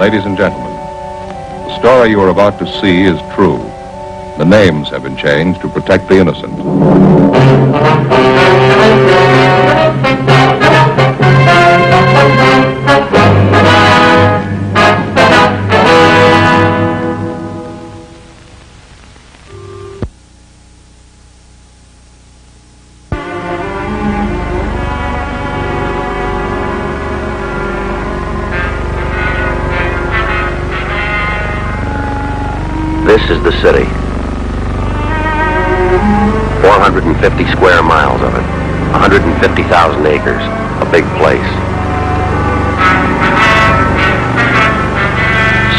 ladies and gentlemen, the story you are about to see is true. The names have been changed to protect the innocent. This is the city. 450 square miles of it. 150,000 acres. A big place.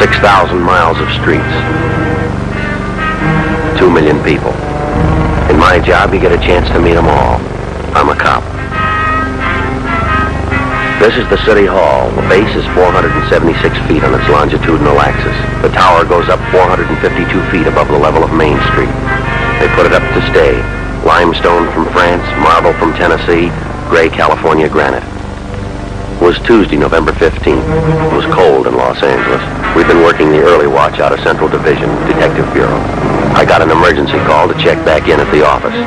6,000 miles of streets. 2 million people. In my job, you get a chance to meet them all. I'm a cop. This is the City Hall. The base is 476 feet on its longitudinal axis. The tower goes up 452 feet above the level of Main Street. They put it up to stay. Limestone from France, marble from Tennessee, gray California granite. It was Tuesday, November 15th. It was cold in Los Angeles. We'd been working the early watch out of Central Division, Detective Bureau. I got an emergency call to check back in at the office.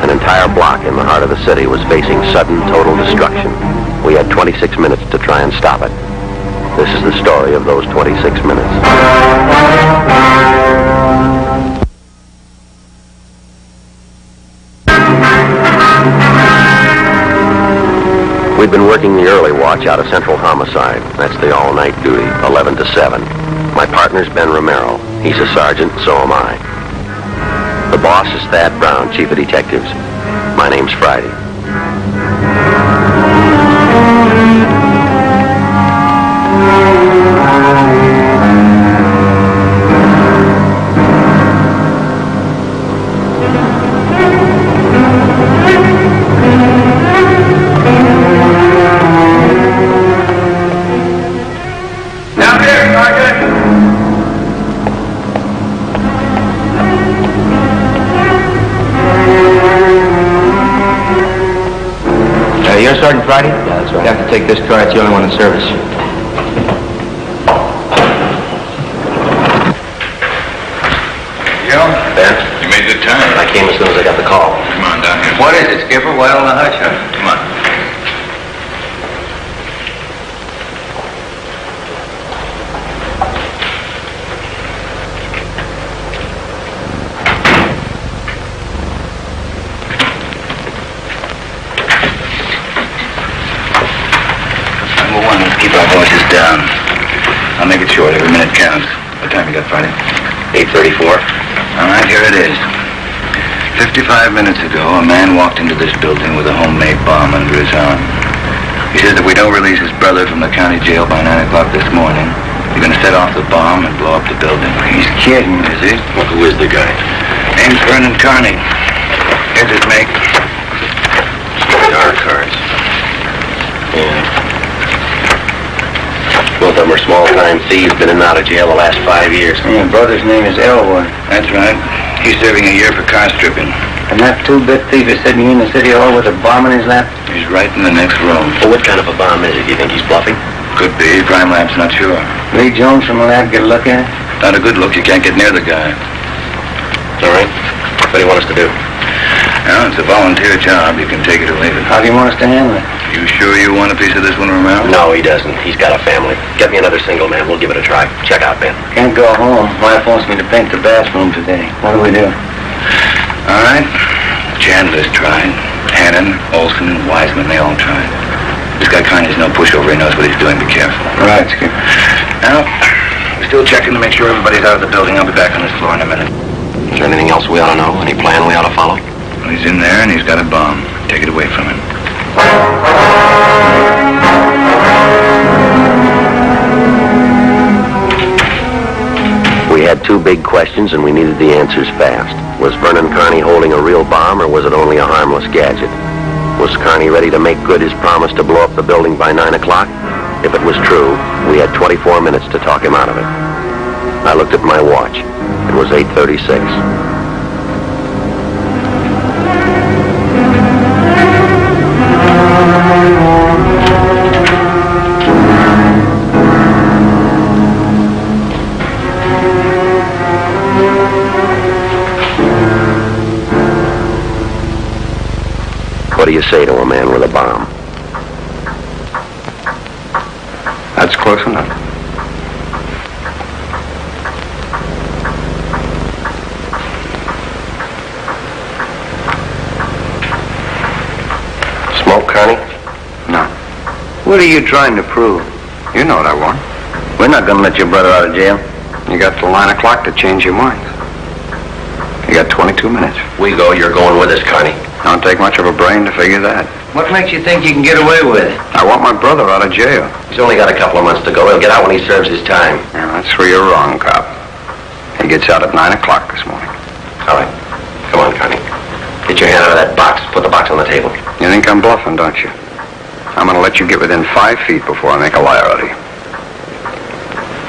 An entire block in the heart of the city was facing sudden, total destruction. We had 26 minutes to try and stop it. This is the story of those 26 minutes. We'd been working the early watch out of Central Homicide. That's the all-night duty, 11 to 7. My partner's Ben Romero. He's a sergeant, so am I. The boss is Thad Brown, chief of detectives. My name's Friday. You're Sergeant Friday? Yeah, that's right. You have to take this car. It's the only one in service. Joe? Ben? You made good time. I came as soon as I got the call. Come on down here. What is it, Skipper? Why all the hush? Come on. Keep our horses down. I'll make it short. Every minute counts. What time you got, Friday? 8:34. All right, here it is. 55 minutes ago, a man walked into this building with a homemade bomb under his arm. He says that we don't release his brother from the county jail by 9 o'clock this morning, you're going to set off the bomb and blow up the building. He's kidding. Is he? Well, who is the guy? Name's Vernon Carney. Here's his make. Guitar cards. Yeah. Both of them are small-time thieves, been in and out of jail the last 5 years. Your brother's name is Elwood. That's right. He's serving a year for car stripping. And that two-bit thief is sitting in the city hall with a bomb in his lap? He's right in the next room. Well, what kind of a bomb is it? You think he's bluffing? Could be. Crime lab's not sure. Lee Jones from the lab get a look at it? Not a good look. You can't get near the guy. All right. What do you want us to do? Well, it's a volunteer job. You can take it or leave it. How do you want us to handle it? You sure you want a piece of this one, Romero? No, he doesn't. He's got a family. Get me another single man. We'll give it a try. Check out, Ben. Can't go home. Wife wants me to paint the bathroom today. What do we do? All right. Chandler's tried. Hannon, Olson, Wiseman, they all tried. This guy Carney's no pushover. He knows what he's doing. Be careful. Right, Skipper. Now, we're still checking to make sure everybody's out of the building. I'll be back on this floor in a minute. Is there anything else we ought to know? Any plan we ought to follow? Well, he's in there and he's got a bomb. Take it away from him. We had two big questions and we needed the answers fast. Was Vernon Carney holding a real bomb or was it only a harmless gadget? Was Carney ready to make good his promise to blow up the building by 9 o'clock? If it was true, we had 24 minutes to talk him out of it. I looked at my watch. It was 8:36. What do you say to a man with a bomb? That's close enough. Smoke, Carney? No. What are you trying to prove? You know what I want. We're not going to let your brother out of jail. You got till 9 o'clock to change your mind. You got 22 minutes. We go, you're going with us, Carney. Don't take much of a brain to figure that. What makes you think you can get away with it? I want my brother out of jail. He's only got a couple of months to go. He'll get out when he serves his time. Yeah, that's where you're wrong, cop. He gets out at 9 o'clock this morning. All right. Come on, Carney. Get your hand out of that box. Put the box on the table. You think I'm bluffing, don't you? I'm going to let you get within 5 feet before I make a liar out of you.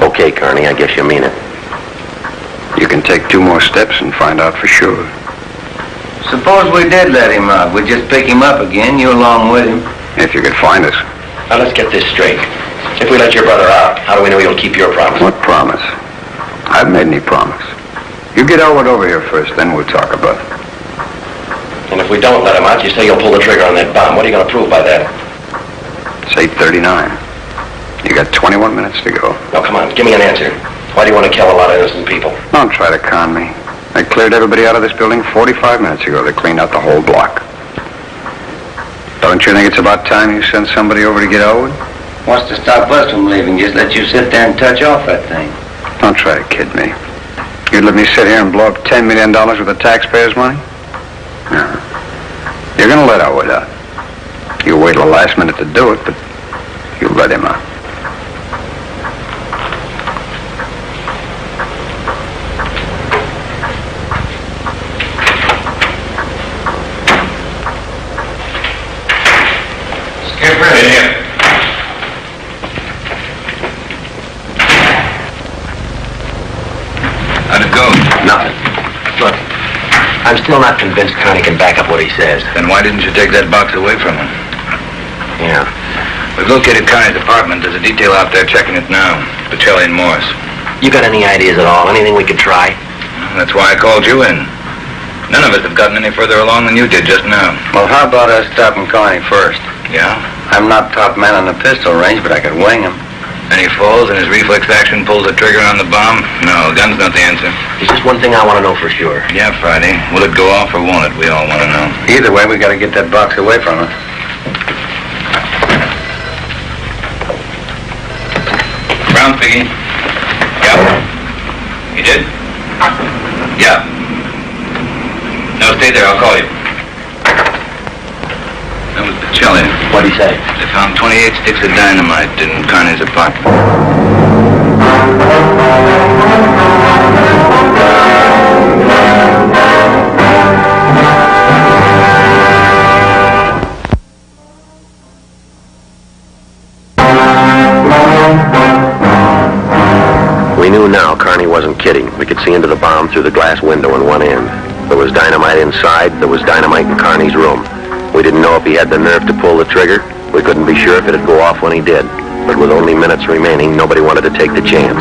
Okay, Carney, I guess you mean it. You can take 2 more steps and find out for sure. Suppose we did let him out. We'd just pick him up again, you along with him. If you could find us. Now, let's get this straight. If we let your brother out, how do we know he'll keep your promise? What promise? I haven't made any promise. You get Elwood over here first, then we'll talk about it. And if we don't let him out, you say you'll pull the trigger on that bomb. What are you going to prove by that? It's 8:39. You got 21 minutes to go. Now, come on, give me an answer. Why do you want to kill a lot of innocent people? Don't try to con me. They cleared everybody out of this building 45 minutes ago. They cleaned out the whole block. Don't you think it's about time you sent somebody over to get Elwood? Wants to stop us from leaving. Just let you sit there and touch off that thing. Don't try to kid me. You'd let me sit here and blow up $10 million worth of taxpayers' money? No. You're going to let Elwood out. You wait till the last minute to do it, but you let him out. Skipper, here. How'd it go? Nothing. Look, I'm still not convinced Carney can back up what he says. Then why didn't you take that box away from him? Yeah. We've located Carney's apartment. There's a detail out there checking it now. Pacelli and Morris. You got any ideas at all? Anything we could try? That's why I called you in. None of us have gotten any further along than you did just now. Well, how about us stopping Carney first? Yeah? I'm not top man on the pistol range, but I could wing him. And he falls and his reflex action pulls the trigger on the bomb? No, gun's not the answer. There's just one thing I want to know for sure. Yeah, Friday. Will it go off or won't it? We all want to know. Either way, we got to get that box away from him. Brown Piggy. Yeah. You did? Yeah. No, stay there. I'll call you. That was Pacelli. What'd he say? They found 28 sticks of dynamite in Carney's apartment. We knew now Carney wasn't kidding. We could see into the bomb through the glass window in one end. There was dynamite inside. There was dynamite in Carney's room. We didn't know if he had the nerve to pull the trigger. We couldn't be sure if it'd go off when he did. But with only minutes remaining, nobody wanted to take the chance.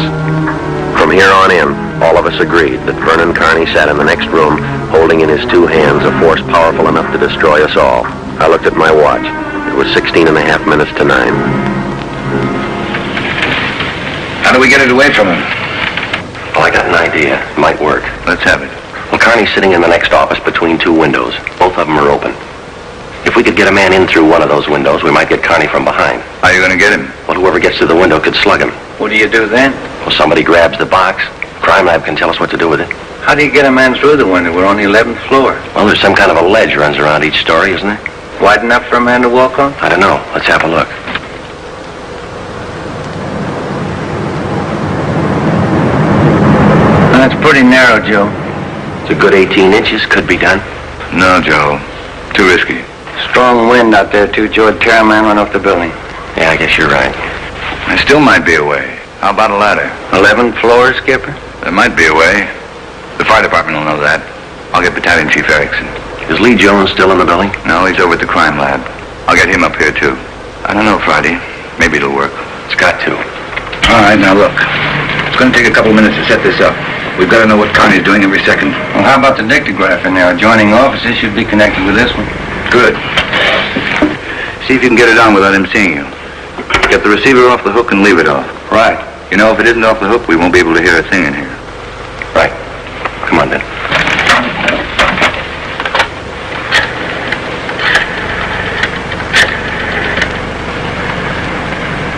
From here on in, all of us agreed that Vernon Carney sat in the next room, holding in his 2 hands a force powerful enough to destroy us all. I looked at my watch. It was 16 and a half minutes to 9. How do we get it away from him? Well, I got an idea. It might work. Let's have it. Well, Carney's sitting in the next office between 2 windows. Both of them are open. If we could get a man in through one of those windows, we might get Carney from behind. How are you going to get him? Well, whoever gets through the window could slug him. What do you do then? Well, somebody grabs the box. Crime Lab can tell us what to do with it. How do you get a man through the window? We're on the 11th floor. Well, there's some kind of a ledge runs around each story, isn't there? Wide enough for a man to walk on? I don't know. Let's have a look. That's pretty narrow, Joe. It's a good 18 inches. Could be done. No, Joe. Too risky. Strong wind out there, too, Joe. It'd tear a man run off the building. Yeah, I guess you're right. There still might be a way. How about a ladder? 11th floor, Skipper? There might be a way. The fire department will know that. I'll get Battalion Chief Erickson. Is Lee Jones still in the building? No, he's over at the crime lab. I'll get him up here, too. I don't know, Friday. Maybe it'll work. It's got to. All right, now look. It's going to take a couple minutes to set this up. We've got to know what Carney's doing every second. Well, how about the dictograph in there? Adjoining offices should be connected with this one. Good. See if you can get it on without him seeing you. Get the receiver off the hook and leave it off. Right. You know, if it isn't off the hook, we won't be able to hear a thing in here. Right. Come on, then.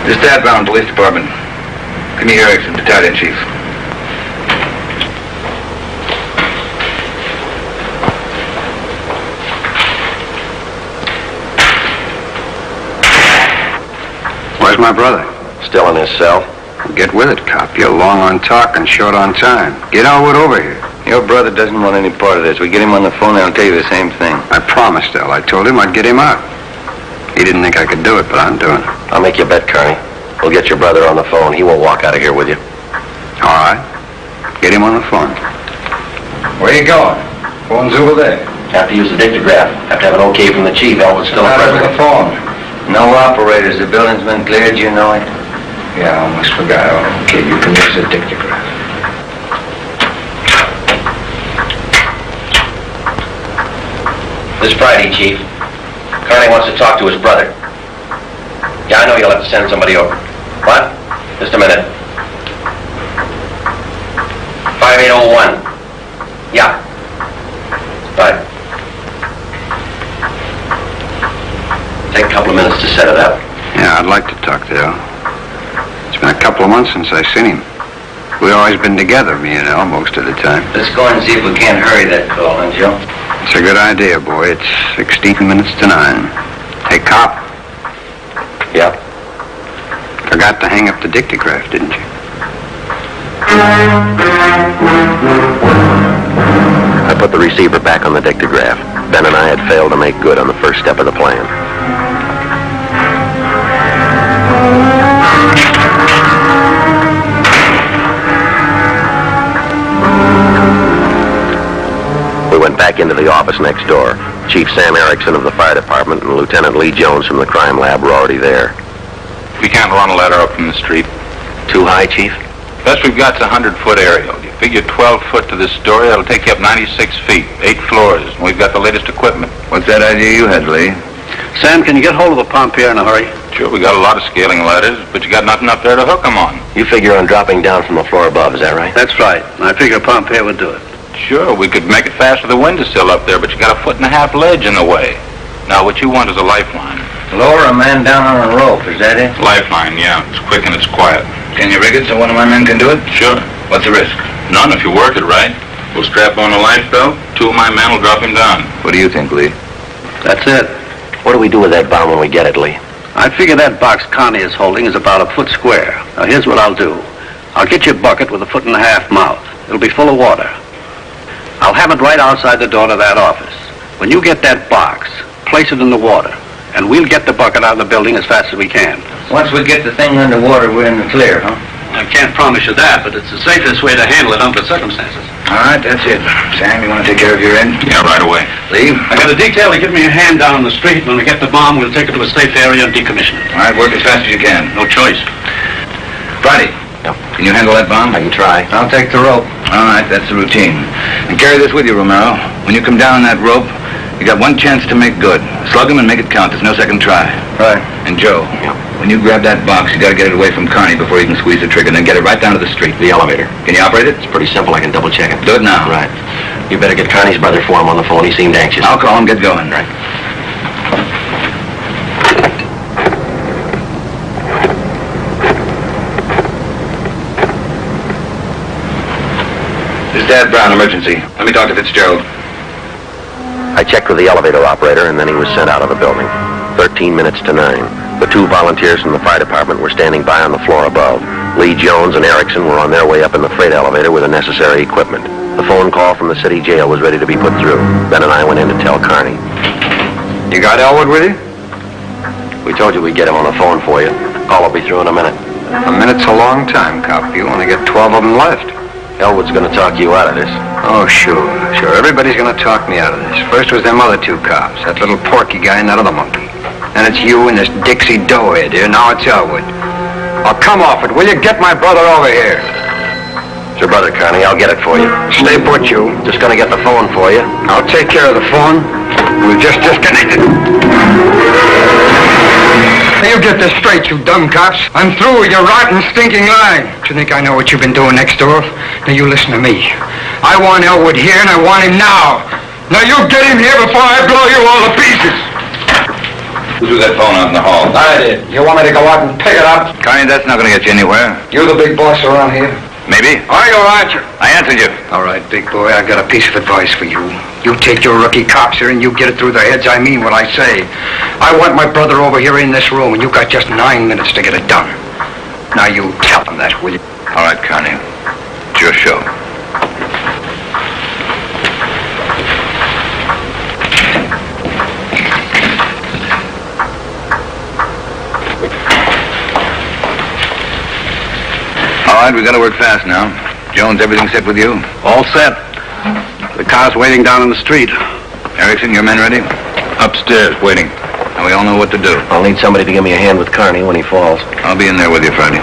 This is Dad Brown, Police Department. Give me Erickson, Battalion Chief. Where's my brother? Still in his cell? Get with it, cop. You're long on talk and short on time. Get Elwood over here. Your brother doesn't want any part of this. We get him on the phone and I'll tell you the same thing. I promised El. I told him I'd get him out. He didn't think I could do it, but I'm doing it. I'll make you a bet, Kearney. We'll get your brother on the phone. He won't walk out of here with you. All right. Get him on the phone. Where you going? Phone's over there. Have to use the dictograph. Have to have an okay from the chief. Elwood's still a president. phone. No operators. The building's been cleared. You know it. Yeah, I almost forgot. Okay, you can use the dictograph. This Friday, Chief. Kearney wants to talk to his brother. Yeah, I know you'll have to send somebody over. What? Just a minute. 5801. Yeah. Right. Take a couple of minutes to set it up. Yeah, I'd like to talk to El. It's been a couple of months since I've seen him. We've always been together, me and El, most of the time. Let's go and see if we can't hurry that call, huh, Joe? It's a good idea, boy. It's 16 minutes to 9. Hey, cop. Yeah. Forgot to hang up the dictograph, didn't you? I put the receiver back on the dictograph. Ben and I had failed to make good on the first step of the plan. We went back into the office next door. Chief Sam Erickson of the fire department and Lieutenant Lee Jones from the crime lab were already there. We can't run a ladder up from the street. Too high, Chief? Best we've got's a 100-foot aerial. You figure 12 foot to this story, that'll take you up 96 feet, 8 floors, and we've got the latest equipment. What's that idea you had, Lee? Sam, can you get hold of a pump here in a hurry? Sure, we got a lot of scaling ladders, but you got nothing up there to hook them on. You figure on dropping down from the floor above, is that right? That's right. I figure a pump here would do it. Sure, we could make it fast with the windowsill up there, but you got a 1.5 foot ledge in the way. Now, what you want is a lifeline. Lower a man down on a rope, is that it? Lifeline, yeah. It's quick and it's quiet. Can you rig it so one of my men can do it? Sure. What's the risk? None if you work it right. We'll strap on a life belt. 2 of my men will drop him down. What do you think, Lee? That's it. What do we do with that bomb when we get it, Lee? I figure that box Connie is holding is about 1 foot square. Now, here's what I'll do. I'll get you a bucket with a 1.5 foot mouth. It'll be full of water. I'll have it right outside the door to that office. When you get that box, place it in the water, and we'll get the bucket out of the building as fast as we can. Once we get the thing underwater, we're in the clear, huh? I can't promise you that, but it's the safest way to handle it under the circumstances. All right, that's it. Sam, you want to take care of your end? Yeah, right away. Lee? I got a detail to give me a hand down on the street. When we get the bomb, we'll take it to a safe area and decommission it. All right, work as fast as you can. No choice. Friday. Yep. Can you handle that bomb? I can try. I'll take the rope. All right, that's the routine. And carry this with you, Romero. When you come down on that rope, you got one chance to make good. Slug him and make it count. There's no second try. Right. And Joe, when you grab that box, you got to get it away from Carney before you can squeeze the trigger, and then get it right down to the street. The elevator. Can you operate it? It's pretty simple. I can double check it. Do it now. Right. You better get Connie's brother for him on the phone. He seemed anxious. I'll call him. Get going. Right. This is Dad Brown, emergency. Let me talk to Fitzgerald. I checked with the elevator operator, and then he was sent out of the building. 13 minutes to 9. The 2 volunteers from the fire department were standing by on the floor above. Lee Jones and Erickson were on their way up in the freight elevator with the necessary equipment. The phone call from the city jail was ready to be put through. Ben and I went in to tell Carney. You got Elwood with you? We told you we'd get him on the phone for you. Call will be through in a minute. A minute's a long time, cop. You only get 12 of them left. Elwood's going to talk you out of this. Oh, sure. Everybody's going to talk me out of this. First was them other 2 cops, that little Porky guy and that other monkey. Then it's you and this Dixie doughhead here. Now it's Elwood. Oh, come off it. Will you get my brother over here? It's your brother, Carney. I'll get it for you. Stay put, you. Just going to get the phone for you. I'll take care of the phone. We've just disconnected. you get this straight, you dumb cops. I'm through with your rotten, stinking lying. Do you think I know what you've been doing next door? Now you listen to me. I want Elwood here, and I want him now. Now you get him here before I blow you all to pieces. Who threw that phone out in the hall? I did. You want me to go out and pick it up? Connie, that's not going to get you anywhere. You the big boss around here? Maybe. Are you or aren't you? I answered you. All right, big boy, I got a piece of advice for you. You take your rookie cops here and you get it through their heads. I mean what I say. I want my brother over here in this room, and you got just 9 minutes to get it done. Now you tell him that, will you? All right, Connie. It's your show. All right, we got to work fast now. Jones, everything set with you? All set. The car's waiting down in the street. Erickson, your men ready? Upstairs, waiting. And we all know what to do. I'll need somebody to give me a hand with Carney when he falls. I'll be in there with you Friday.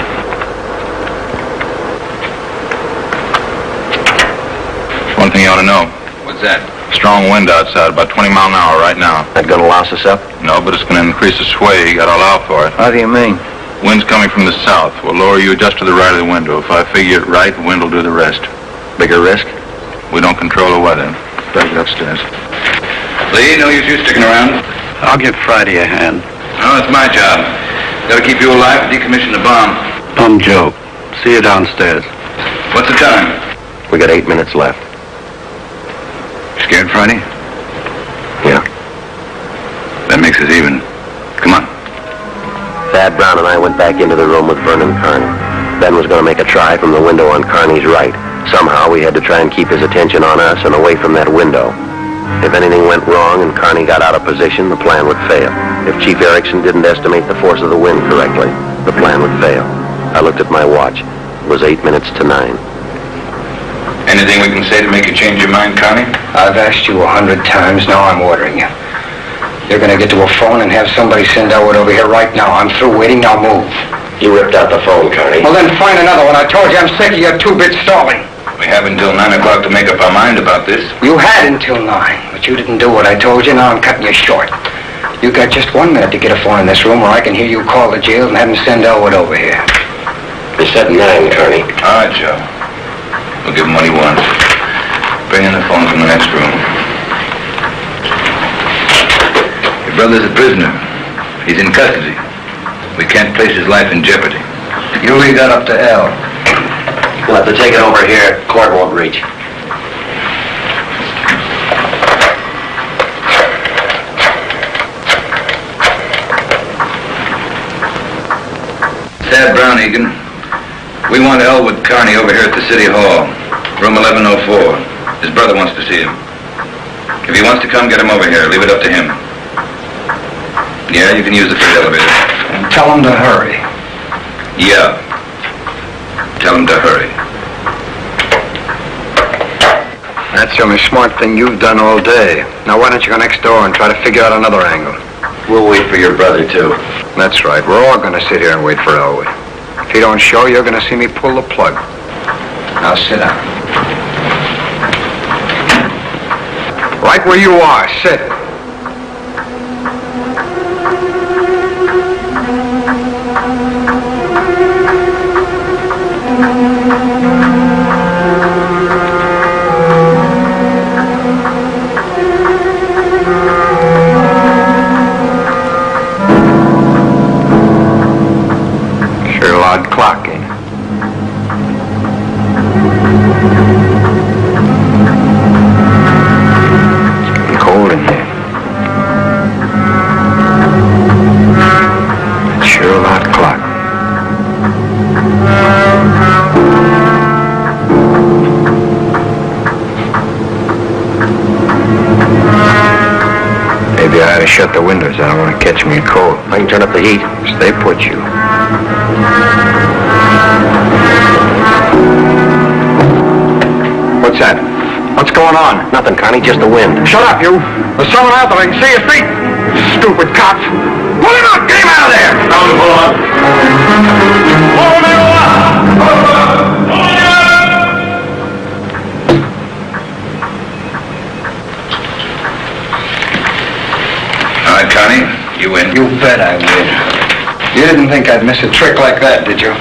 One thing you ought to know. What's that? Strong wind outside, about 20 miles an hour right now. That gonna louse us up? No, but it's going to increase the sway. You got to allow for it. How do you mean? Wind's coming from the south. We'll lower you just to the right of the window. If I figure it right, the wind will do the rest. Bigger risk? We don't control the weather. Better get upstairs. Lee, no use you sticking around. I'll give Friday a hand. No, it's my job. Got to keep you alive to decommission the bomb. Bum joke. See you downstairs. What's the time? We got 8 minutes left. Scared, Friday? Yeah. That makes us even. Come on. Thad Brown and I went back into the room with Vernon Kearney. Ben was going to make a try from the window on Kearney's right. Somehow we had to try and keep his attention on us and away from that window. If anything went wrong and Kearney got out of position, the plan would fail. If Chief Erickson didn't estimate the force of the wind correctly, the plan would fail. I looked at my watch. It was 8 minutes to 9. Anything we can say to make you change your mind, Connie? I've asked you 100 times, now I'm ordering you. You're going to get to a phone and have somebody send Elwood over here right now. I'm through waiting, now move. You ripped out the phone, Kearney. Well, then find another one. I told you I'm sick of your 2-bit stalling. We have until 9 o'clock to make up our mind about this. You had until 9, but you didn't do what I told you. Now I'm cutting you short. You got just 1 minute to get a phone in this room where I can hear you call the jail and have them send Elwood over here. They said 9, Kearney. All right, Joe. We'll give him what he wants. Bring in the phone from the next room. Your brother's a prisoner. He's in custody. We can't place his life in jeopardy. You leave that up to L. We'll have to take it over here. Court won't reach. Thad Brown, Egan. We want Elwood Kearney over here at the City Hall. Room 1104. His brother wants to see him. If he wants to come, get him over here. Leave it up to him. Yeah, you can use the freight elevator. And tell him to hurry. Yeah. Tell him to hurry. That's the only smart thing you've done all day. Now why don't you go next door and try to figure out another angle? We'll wait for your brother, too. That's right. We're all going to sit here and wait for Elwood. If he don't show, you're going to see me pull the plug. Now sit down. Right where you are. Sit. Clock, ain't it? It's getting cold in here. It's sure a loud clock. Maybe I ought to shut the windows. I don't want to catch me a cold. I can turn up the heat. Stay put, you. What's that? What's going on? Nothing, Kearney, just the wind. Shut up, you. There's someone out there. I can see your feet. Stupid cops. Pull him out. Get him out of there. Don't pull up. Pull me All right, Connie, you win. You bet I will. You didn't think I'd miss a trick like that, did you?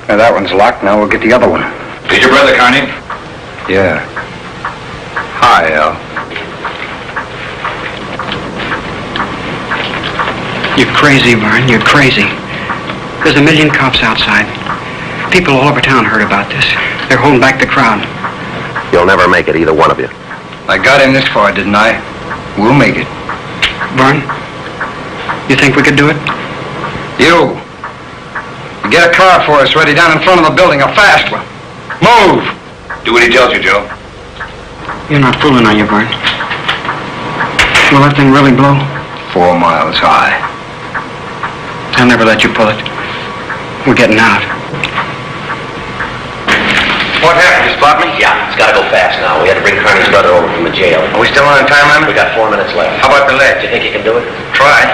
Now, that one's locked. Now we'll get the other one. Is your brother, Carney? Yeah. Hi, Al. You're crazy, Vern. You're crazy. There's a million cops outside. People all over town heard about this. They're holding back the crowd. You'll never make it, either one of you. I got him this far, didn't I? We'll make it. Vern, you think we could do it? You get a car for us ready down in front of the building, a fast one. Move! Do what he tells you, Joe. You're not fooling, are you, Vern? Will that thing really blow? 4 miles high. I'll never let you pull it. We're getting out. What happened? You spot me? Yeah, it's got to go fast now. We had to bring Carney's brother over from the jail. Are we still on a time limit? We got 4 minutes left. How about the ledge? Do you think you can do it? Try.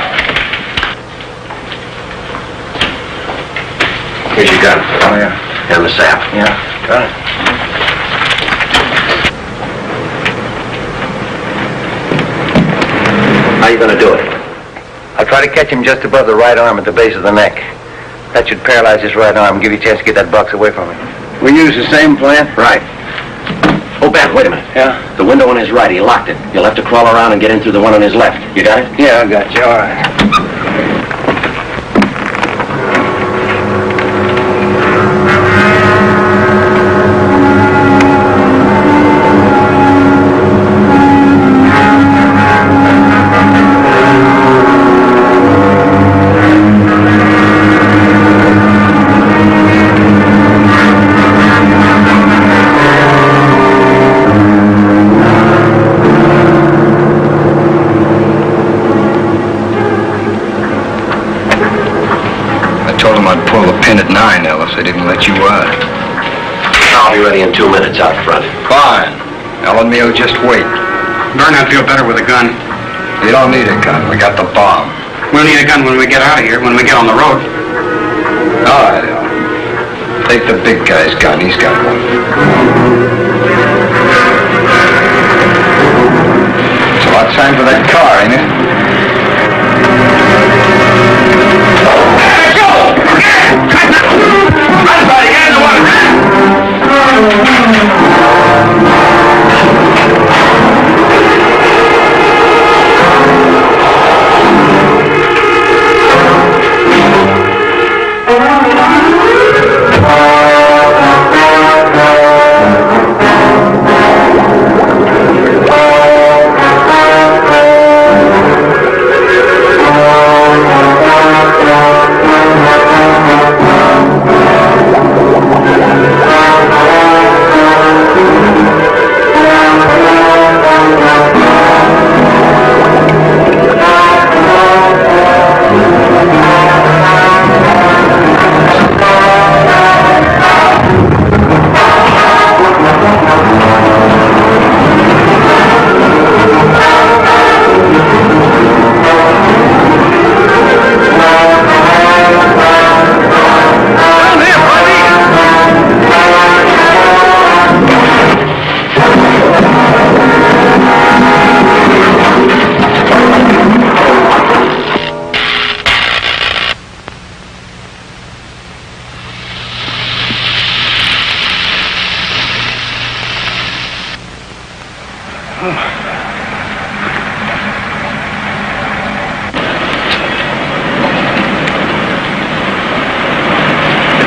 Here's your gun. Oh, yeah. And the sap. Yeah, got it. How you going to do it? I'll try to catch him just above the right arm at the base of the neck. That should paralyze his right arm and give you a chance to get that box away from him. We use the same plan? Right. Oh, Ben, wait a minute. Yeah? The window on his right, he locked it. You'll have to crawl around and get in through the one on his left. You got it? Yeah, I got you. All right. At 9, Ellis. I didn't let you out. I'll be ready in 2 minutes out front. Fine. Al and me will just wait. Vern, I'd feel better with a gun. You don't need a gun. We got the bomb. We'll need a gun when we get out of here, when we get on the road. All right, Al. Take the big guy's gun. He's got one. It's about time for that car, ain't it?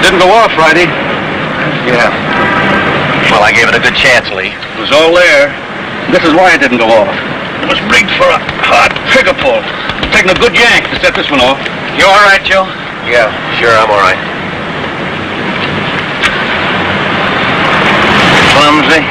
Didn't go off, Friday. Yeah. Well, I gave it a good chance, Lee. It was all there. This is why it didn't go off. It was rigged for a hard trigger pull. Taking a good yank to set this one off. You all right, Joe? Yeah, sure, I'm all right. Clumsy.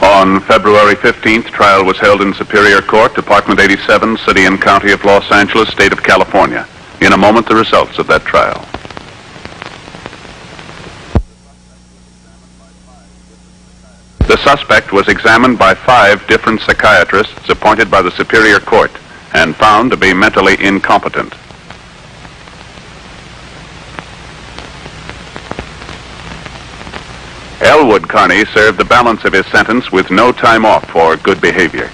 On February 15th, trial was held in Superior Court, Department 87, City and County of Los Angeles, State of California. In a moment, the results of that trial. The suspect was examined by 5 different psychiatrists appointed by the Superior Court and found to be mentally incompetent. Elwood Carney served the balance of his sentence with no time off for good behavior.